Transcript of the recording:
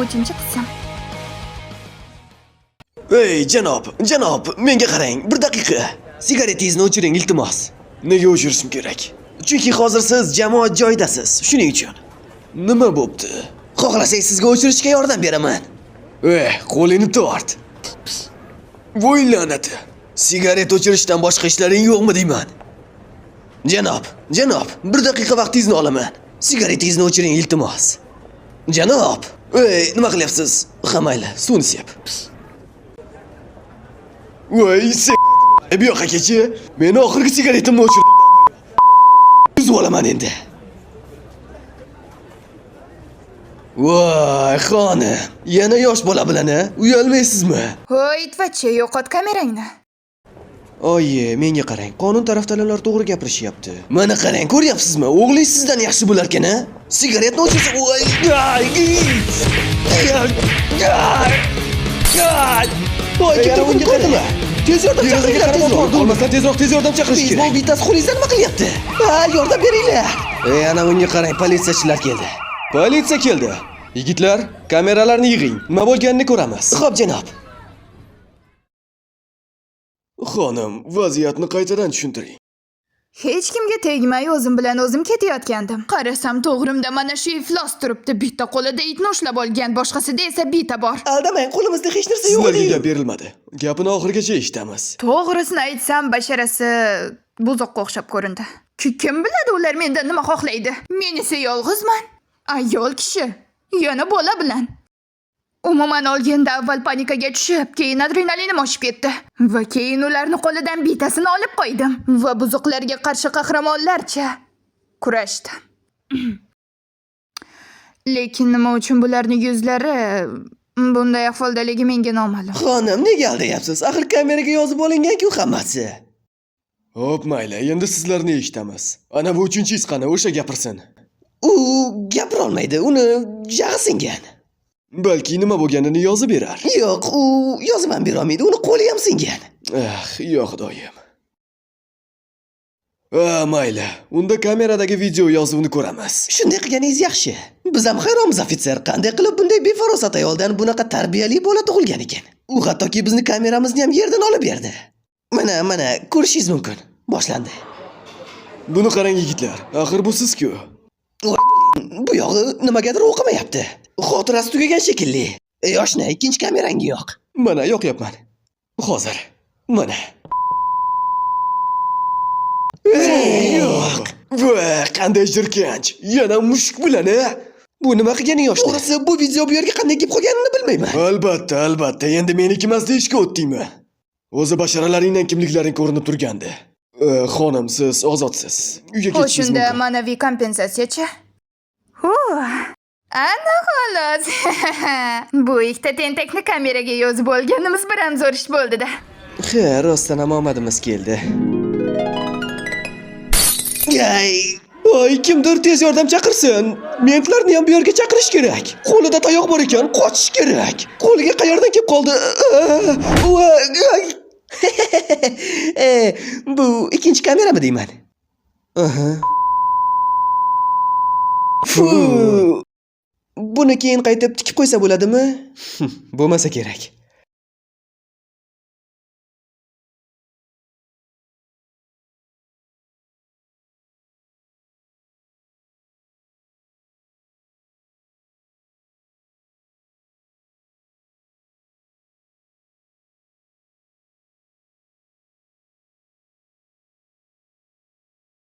Uchinchi qism. Ey janob, menga qarang, bir daqiqa. Sigaretingizni o'chiring iltimos. Nega o'chirishim kerak? Chunki hozir siz jamoat joyidasiz, shuning uchun. Nima bo'pti? Xohlasangiz sizga o'chirishga yordam beraman. Qo'lingni tort. Voy la'nati. Sigaret o'chirishdan boshqa ishlaring yo'qmi deyman? Janob, bir daqiqa vaqtingizni olaman. Sigaretingizni o'chiring iltimos. Janob, nima qilyapsiz? Ha mayli, suvni sep. Voy, bu yoqqa kechi. Meni oxirgi sigaretimni o'chirdim. Uzib olaman endi. Voy, xonim, yana yosh bola bilan uyalmaysizmi? Hoy, itvachi, yo'qot kamerangni. Oyi, menga qarang, qonun tarafdorlar to'g'ri gapirishyapti. Mana qarang, ko'ryapsizmi? O'g'lingiz sizdan yaxshi bo'larkan, a? Sigaretni o'chirsa, voy, unga qaradimi? Tez yordam chaqiringlar, olmasa tez yordam chaqirish kerak. Bu bittasi qo'lingizdan nima qilyapti? Yordam beringlar. Ana unga qarang, politsiyachilar keldi. Politsiya keldi. Yigitlar, kameralarni yig'ing. Nima bo'lganini ko'ramiz. Xo'p, janob. Xonim, vaziyatni qaytadan tushuntiring. Hech kimga tegmay o'zim bilan o'zim ketayotgandim. Qarasam to'g'rimda mana shu iflos turibdi. Bitta qo'lida itni ushlab olgan, boshqasida esa bita bor. Aldamang, qo'limizda hech narsa yo'q. Sizlarga gap berilmadi. Gapini oxirigacha eshitamiz. To'g'risini aytsam, basharasi buzoqqa o'xshab ko'rindi. Kim biladi ular mendan nima xohlaydi? Men esa yolg'izman. Ayol kishi, yana bola bilan. Umuman olganda avval panikaga tushib, keyin adrenalinim oshib ketdi. Va keyin ularni qo'lidan bitasini olib qo'ydim va buzuqlarga qarshi qahramonlarcha kurashdim. Lekin nima uchun bularning yuzlari bunday ahvoldaligi menga noma'lum. Xonim, nega aldayapsiz? Axir kameraga yozib olingan-ku hammasi. Xo'p, mayli, endi sizlarni eshitamiz. Ana bu uchinchisi qani, o'sha gapirsin. U gapira olmaydi, uni jag'i singan. Balki nima bo'lganini yozib berar. Yo'q, u yozib ham bera olmaydi, uni qo'li ham singan. Yo'q, xudoyim. Mayli, unda kameradagi video yozuvni ko'ramiz. Shunday qilganingiz yaxshi. Biz ham hayronmiz, ofitser. Qanday qilib bunday befarosat ayoldan bunaqa tarbiyali bola tug'ilgan ekan? U hattoki bizni kameramizni ham yerdan olib berdi. Mana, ko'rishingiz mumkin. Boshlandi. Buni qarang yigitlar, axir bu siz-ku. Bu yog'i nimagadir o'qimayapti. Xotirasi tugagan shekilli. Yoshna, ikkinchi kamerangga yoq. Mana yoqyapman. Hozir. Mana. Yo'q. Voy, qanday jirkanch. Yana mushuk bilan, Bu nima qilgani yoshna? To'g'risi, bu video bu yerga qanday kelib qolganini bilmayman. Albatta. Endi meniki emas deyishga o'tdingmi? O'zi basharalaringdan kimliklaring ko'rinib turgandi. Xonim, siz ozodsiz. Uyga ketishingiz mumkin. Shunda ma'naviy kompensatsiya-chi? Ana xolos. Bu ikkita tentakni kameraga yozib olganimiz bilan zo'r ish bo'ldi-da. Rostdan ham omadimiz keldi. Voy, kimdir tez yordam chaqirsin. Mentlarni ham bu yerga chaqirish kerak. Qo'lida tayoq bor ekan, qochish kerak. Qo'liga qayerdan kelib qoldi? Bu ikkinchi kamerami deyman? Buni keyin qaytib tikib qo'ysa bo'ladimi? Bo'lmasa kerak.